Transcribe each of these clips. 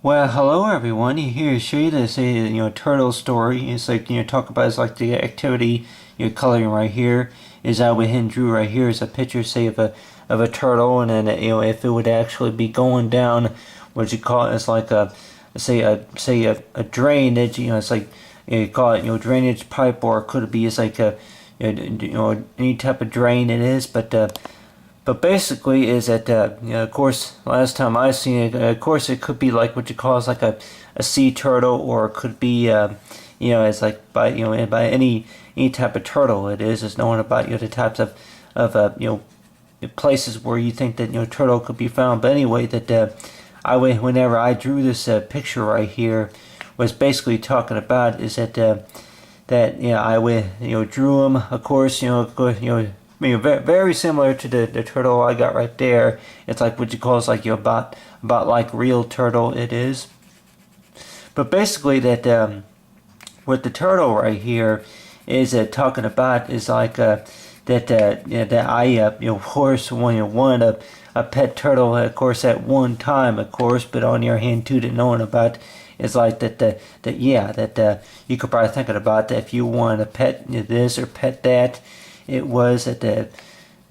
Well, hello everyone. Here to show you this, turtle story. It's like, talk about it's like the activity you're coloring right here. Is I went ahead and drew right here is a picture, say, of a turtle, and then if it would actually be going down, what you call it? It's like a say a drainage. It's like you call it drainage pipe, or it could be it's like a any type of drain it is, but basically, is that of course, last time I seen it, of course, it could be like what you call is like a sea turtle, or it could be it's like by any type of turtle. It is knowing about the types of places where you think that turtle could be found. But anyway, whenever I drew this picture right here, was basically talking about is that I went drew them, of course, very similar to the turtle I got right there. It's like what you call it's like about like real turtle it is. But basically that with the turtle right here is talking about is like that I of course wanted a pet turtle, of course, at one time, of course, but on your hand too, to knowing about is like that you could probably thinking about that if you want to pet this or pet that. It was that the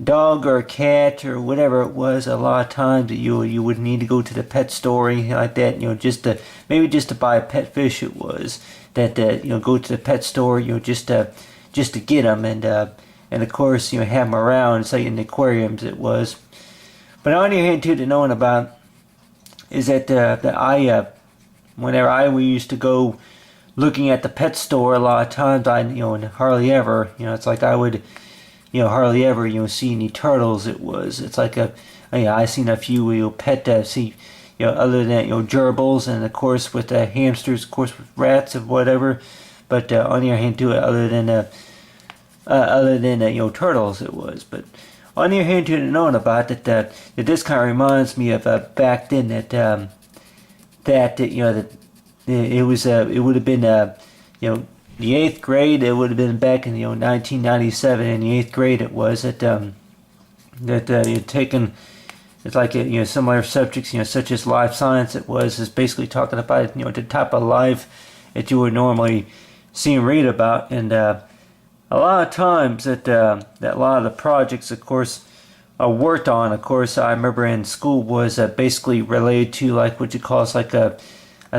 dog or cat or whatever it was, a lot of times you would need to go to the pet store or anything like that, just to buy a pet fish. It was that go to the pet store, just to get them, and of course have them around, say in the aquariums it was. But on your hand too, to knowing about is that I whenever we used to go looking at the pet store, a lot of times and hardly ever, it's like I would hardly ever see any turtles. It's like I seen a few pet see other than gerbils, and of course with hamsters, of course with rats of whatever. But on your hand too, other than turtles it was. But on your hand too, knowing about that this kind of reminds me of back then that it would have been the eighth grade. It would have been back in 1997 in the eighth grade. It was you'd taken. It's like similar subjects such as life science. Is basically talking about the type of life that you would normally see and read about, and a lot of times that a lot of the projects, of course, worked on. Of course, I remember in school was basically related to like what you call it's like I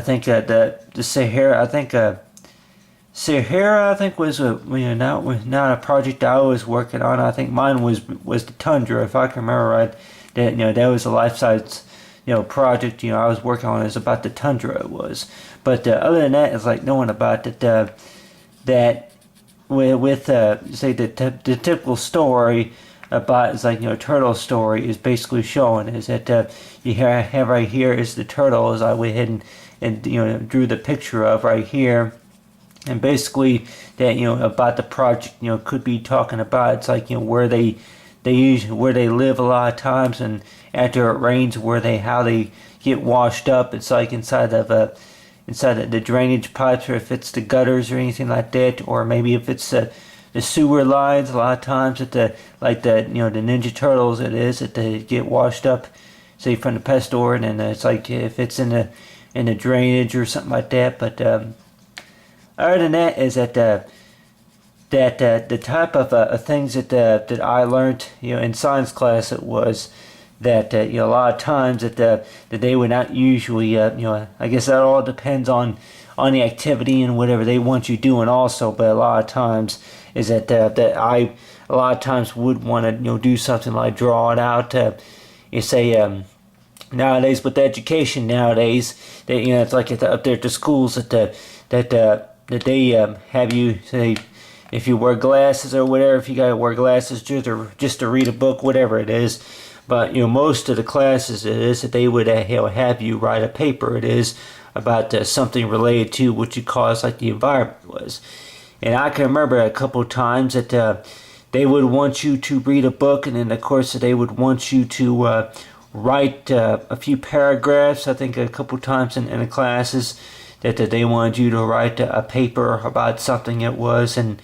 think the Sahara. Sahara, I think, was not a project I was working on. I think mine was the tundra, if I can remember right. That was a life size project I was working on. Is about the tundra it was. But other than that, it's like knowing about that with say the typical story about it's like turtle story is basically showing is that you have right here is the turtle, as I went ahead and drew the picture of right here. And basically that about the project could be talking about it's like where they usually where they live a lot of times, and after it rains how they get washed up. It's like inside of the drainage pipes, or if it's the gutters or anything like that, or maybe if it's the sewer lines. A lot of times at the Ninja Turtles, it is that they get washed up, say from the pest store, and then it's like if it's in the drainage or something like that. But other than that, is that the type of things that I learned in science class, it was that a lot of times that they would not usually I guess that all depends on the activity and whatever they want you doing also. But a lot of times is that I a lot of times would want to do something like draw it out. You say nowadays with education nowadays, that it's like up there at the schools that they have you say if you wear glasses or whatever, if you gotta wear glasses just to read a book, whatever it is. But most of the classes it is that they would have you write a paper. It is about something related to what you call like the environment was. And I can remember a couple of times that they would want you to read a book, and then of course they would want you to write a few paragraphs. I think a couple of times in the classes that they wanted you to write a paper about something it was. And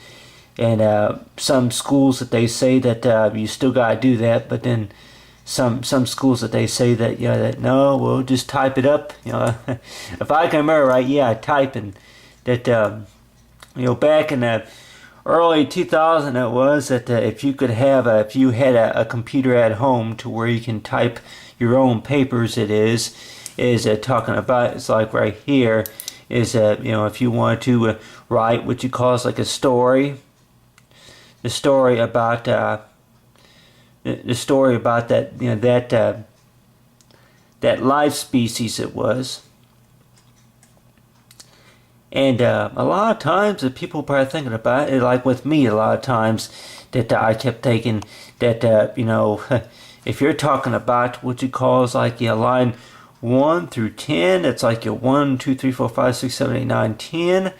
some schools that they say that you still gotta do that, but then some schools that they say that that no, we'll just type it up. If I can remember right, I type, and that back in the early 2000 it was that if you had a computer at home to where you can type your own papers, is talking about, it's like right here is if you want to write what you call like a story, the story about that that life species it was. And a lot of times that people probably thinking about it, like with me, a lot of times that I kept thinking that if you're talking about what you call is like line 1 through 10, it's like your 1, 2, 3, 4, 5, 6, 7, 8, 9, 10,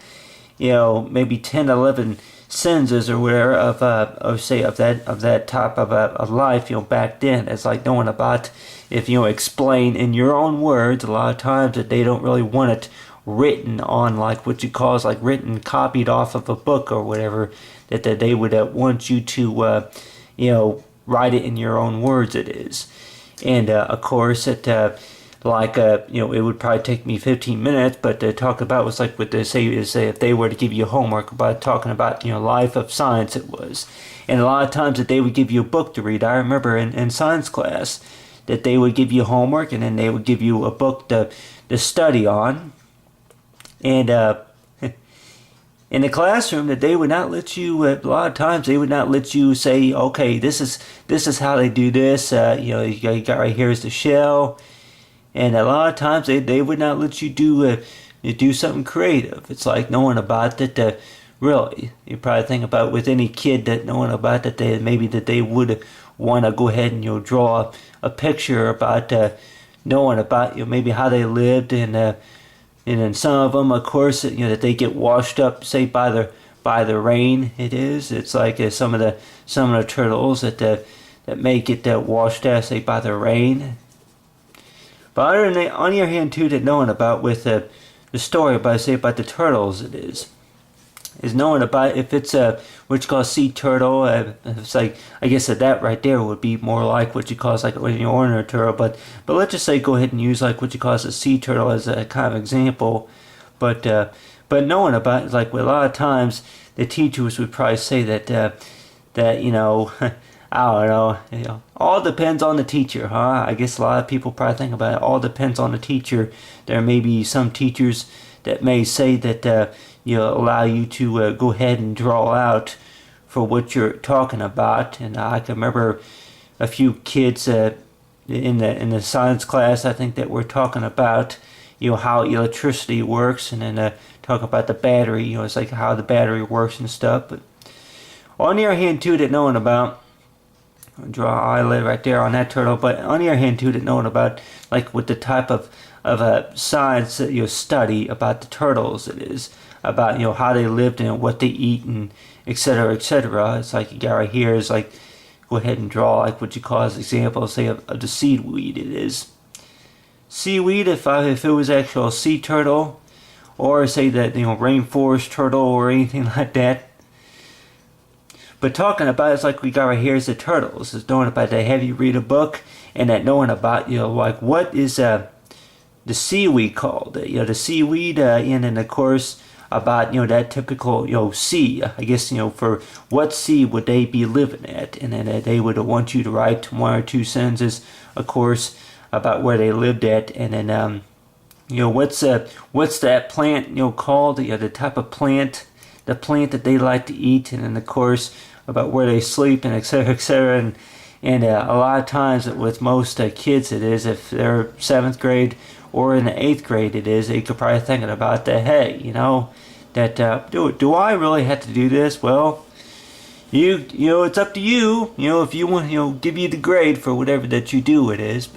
maybe 10, 11 sentences or whatever of that type of life, back then. It's like knowing about, if explain in your own words, a lot of times that they don't really want it written on like what you call is like written, copied off of a book or whatever, that they would want you to write it in your own words, it is. And of course it it would probably take me 15 minutes, but to talk about was like what they say is if they were to give you homework about talking about life of science, it was. And a lot of times that they would give you a book to read. I remember in science class that they would give you homework, and then they would give you a book to study on. And in the classroom, that they would not let you, a lot of times they would not let you say, okay, this is how they do this. You got right here is the shell. And a lot of times they would not let you do something creative. It's like knowing about that. Really, you probably think about with any kid that knowing about that they would want to go ahead and draw a picture about knowing about maybe how they lived, and then some of them, of course, that they get washed up, say by the rain. It's like some of the turtles that may get washed out, say by the rain. But other than that, on your hand too, that knowing about with the story about the turtles, is knowing about if it's what you call a sea turtle. It's like, I guess that right there would be more like what you call like an ordinary turtle. But let's just say go ahead and use like what you call a sea turtle as a kind of example. But knowing about, like a lot of times the teachers would probably say that I don't know. All depends on the teacher, huh? I guess a lot of people probably think about it. All depends on the teacher. There may be some teachers that may say that allow you to go ahead and draw out for what you're talking about. And I can remember a few kids in the science class, I think, that were talking about how electricity works, and then talk about the battery. It's like how the battery works and stuff. But on the other hand too, that knowing about, draw an eyelid right there on that turtle. But on the other hand too, that knowing about like with the type of science that you study about the turtles, it is about how they lived and what they eat and etc. etc. It's like you got right here is like, go ahead and draw like what you call as example, say of the seaweed. It is seaweed. If it was actual sea turtle, or say that rainforest turtle or anything like that. But talking about, it's like we got right here is the turtles. Is knowing about that. Have you read a book and that knowing about like what is the seaweed called? The seaweed, and then of course about that typical sea. I guess for what sea would they be living at, and then they would want you to write 1 or 2 sentences, of course, about where they lived at, and then what's that plant called? The type of plant. The plant that they like to eat, and then of course about where they sleep, and etc. etc. And a lot of times with most kids, it is if they're 7th grade or in the 8th grade, it is they could probably thinking about that. Hey, that do I really have to do this? Well, it's up to you. If you want, give you the grade for whatever that you do, it is.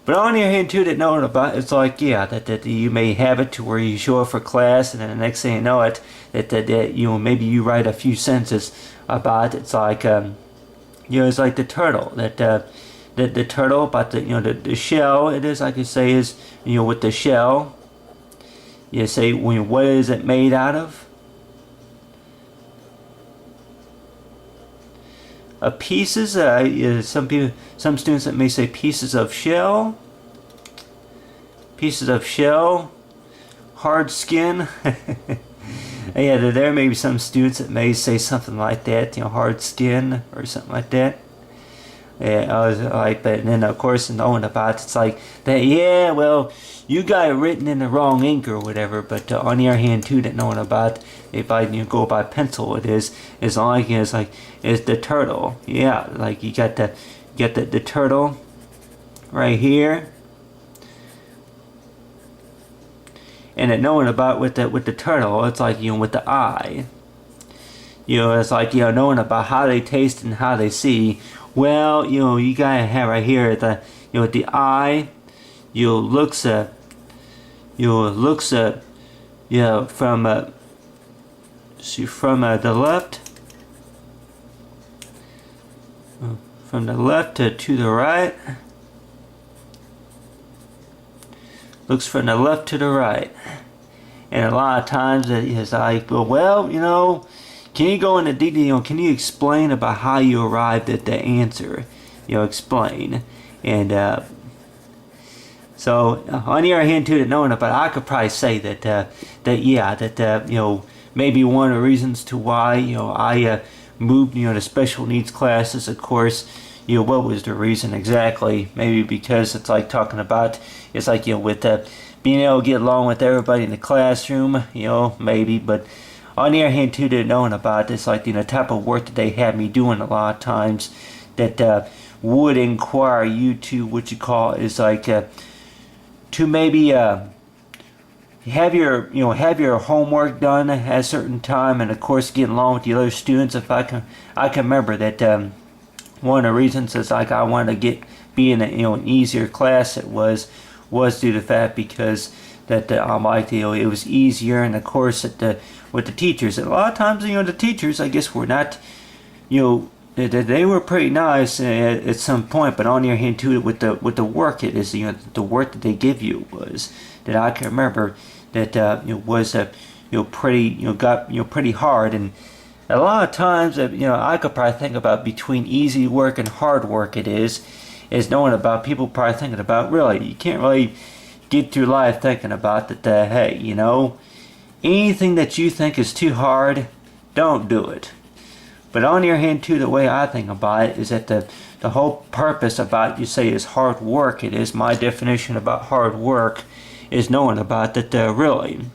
But on the other hand too, that knowing about, it's like, that you may have it to where you show up for class, and then the next thing you know it, that maybe you write a few sentences about it. It's like it's like the turtle, that the turtle about the shell. It is like you say is with the shell, you say what is it made out of? pieces. Some students that may say pieces of shell. Pieces of shell. Hard skin. Yeah, there may be some students that may say something like that, hard skin or something like that. Yeah, I was like, but then of course knowing about it's like that. Yeah, well, you got it written in the wrong ink or whatever. But on the other hand, too, that knowing about if I go by pencil, it is like it's the turtle. Yeah, like you got the turtle right here. And then knowing about with the turtle, it's like with the eye. It's like knowing about how they taste and how they see. Well, you gotta have right here the the eye. Looks from the left. From the left to the right. Looks from the left to the right. And a lot of times it is like, well, can you go into detail? Can you explain about how you arrived at the answer? Explain. And so on the other hand, too, that knowing about, I could probably say that maybe one of the reasons to why I moved to special needs classes, of course. What was the reason exactly? Maybe because it's like talking about, it's like, with being able to get along with everybody in the classroom, maybe. But on the other hand, too, they're knowing about this, like, the type of work that they had me doing a lot of times that would inquire you to what you call is like to maybe have your homework done at a certain time, and of course getting along with the other students. If I can remember that. One of the reasons is like I wanted to be in an easier class. It was due to the fact because that I liked it was easier, and of course with the teachers. And a lot of times the teachers, I guess, were not they were pretty nice at some point, but on the other hand too, with the work, it is the work that they give you was that I can remember that was pretty hard. And a lot of times, I could probably think about between easy work and hard work is knowing about people probably thinking about, really, you can't really get through life thinking about that, hey, anything that you think is too hard, don't do it. But on the other hand, too, the way I think about it is that the whole purpose about, you say, is hard work. It is my definition about hard work is knowing about that, really,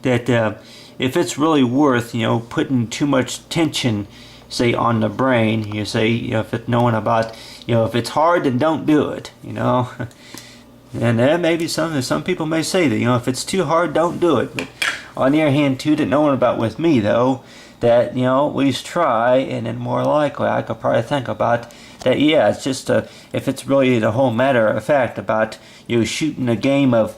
that if it's really worth, putting too much tension, say, on the brain, you say, if it's knowing about, if it's hard, then don't do it, And then maybe some people may say that, if it's too hard, don't do it. But on the other hand, too, that knowing about with me, though, that, at least try, and then more likely, I could probably think about that, yeah, it's just, if it's really the whole matter of fact about, shooting a game of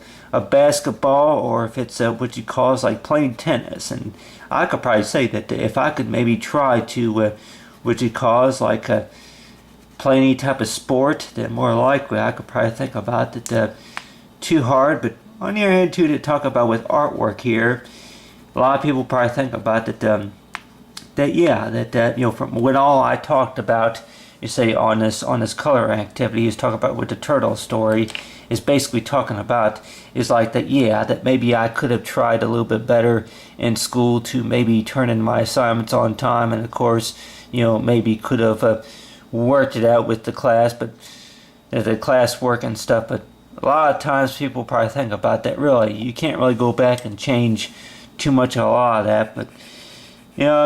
basketball, or if it's what you call is like playing tennis. And I could probably say that if I could maybe try to what you call is like play any type of sport, then more likely I could probably think about that too hard. But on the other hand, too, to talk about with artwork here, a lot of people probably think about that from what all I talked about, you say on this color activity, is talking about with the turtle story, is basically talking about is like that maybe I could have tried a little bit better in school to maybe turn in my assignments on time, and of course maybe could have worked it out with the class, but the class work and stuff. But a lot of times people probably think about that, really you can't really go back and change too much of a lot of that. But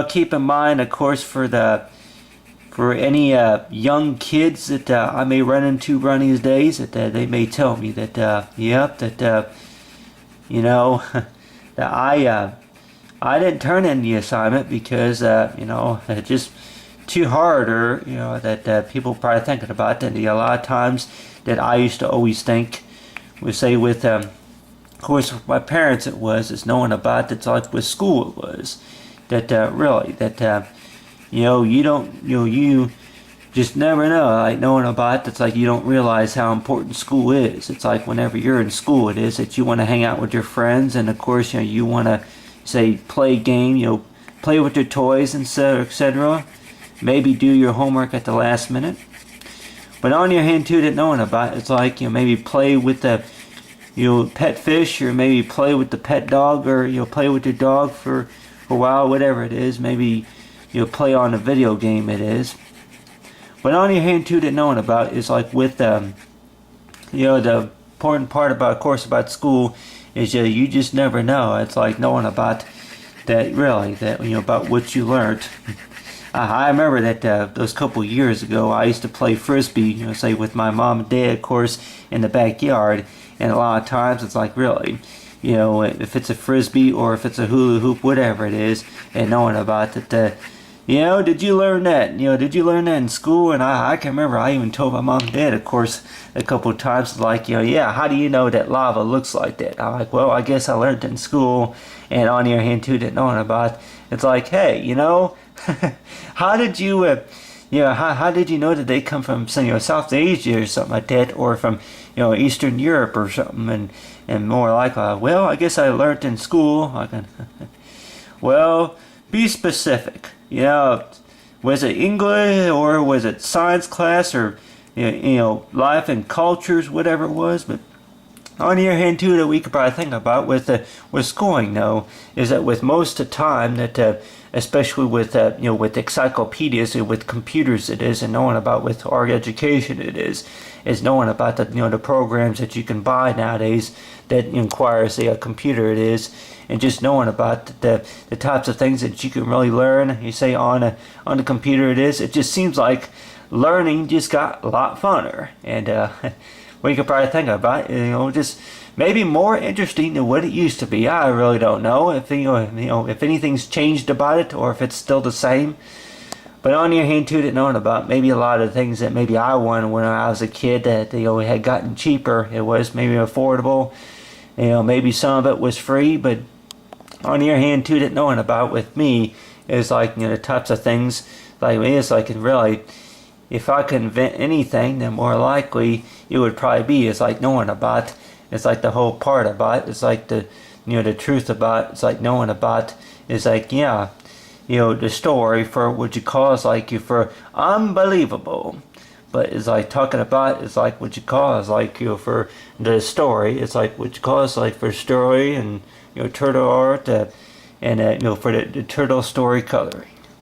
keep in mind, of course, for any young kids that I may run into these days, that they may tell me that that I didn't turn in the assignment because it's just too hard, or that people probably thinking about that. A lot of times that I used to always think, we say with of course with my parents, it's knowing about that's like with school it was that really that you don't you just never know, like knowing about that's like you don't realize how important school is. It's like whenever you're in school, it is that you want to hang out with your friends, and of course you want to say play game, play with your toys and etc. maybe do your homework at the last minute. But on your hand too, that knowing about, it's like, maybe play with the, pet fish, or maybe play with the pet dog, or play with your dog for a while, whatever it is. Maybe play on a video game it is. But on your hand too, that knowing about is like with the important part about, of course, about school is you just never know. It's like knowing about that, really, that about what you learned. I remember that those couple years ago, I used to play frisbee, say with my mom and dad, of course, in the backyard. And a lot of times, it's like, really, if it's a frisbee or if it's a hula hoop, whatever it is, and knowing about that. Did you learn that? Did you learn that in school? And I can remember I even told my mom and dad, of course, a couple of times, like, yeah, how do you know that lava looks like that? I'm like, well, I guess I learned it in school. And on your hand too, that knowing about, it's like, hey, how did you, how did you know that they come from, South Asia or something like that, or from, Eastern Europe or something, and more like, well, I guess I learned in school. Well, be specific. Was it English, or was it science class, or life and cultures, whatever it was? But on the other hand too, that we could probably think about with schooling, though, is that with most of the time that especially with with encyclopedias and with computers, it is, and knowing about with our education, it is knowing about the the programs that you can buy nowadays that require, say, a computer, it is, and just knowing about the types of things that you can really learn, you say, on the computer, it is. It just seems like learning just got a lot funner, and we could probably think about just maybe more interesting than what it used to be. I really don't know if if anything's changed about it, or if it's still the same. But on the other hand too, that knowing about maybe a lot of things that maybe I wanted when I was a kid that had gotten cheaper. It was maybe affordable. Maybe some of it was free. But on the other hand too, that knowing about with me is like the types of things like me. It's like, really, if I could invent anything, then more likely it would probably be, it's like knowing about. It's like the whole part about. It's like the the truth about. It's like knowing about. It's like, yeah, the story for what you call is like for unbelievable. But it's like talking about, it's like what you call is like for the story. It's like what you call is like for story, and turtle art, and for the turtle story coloring.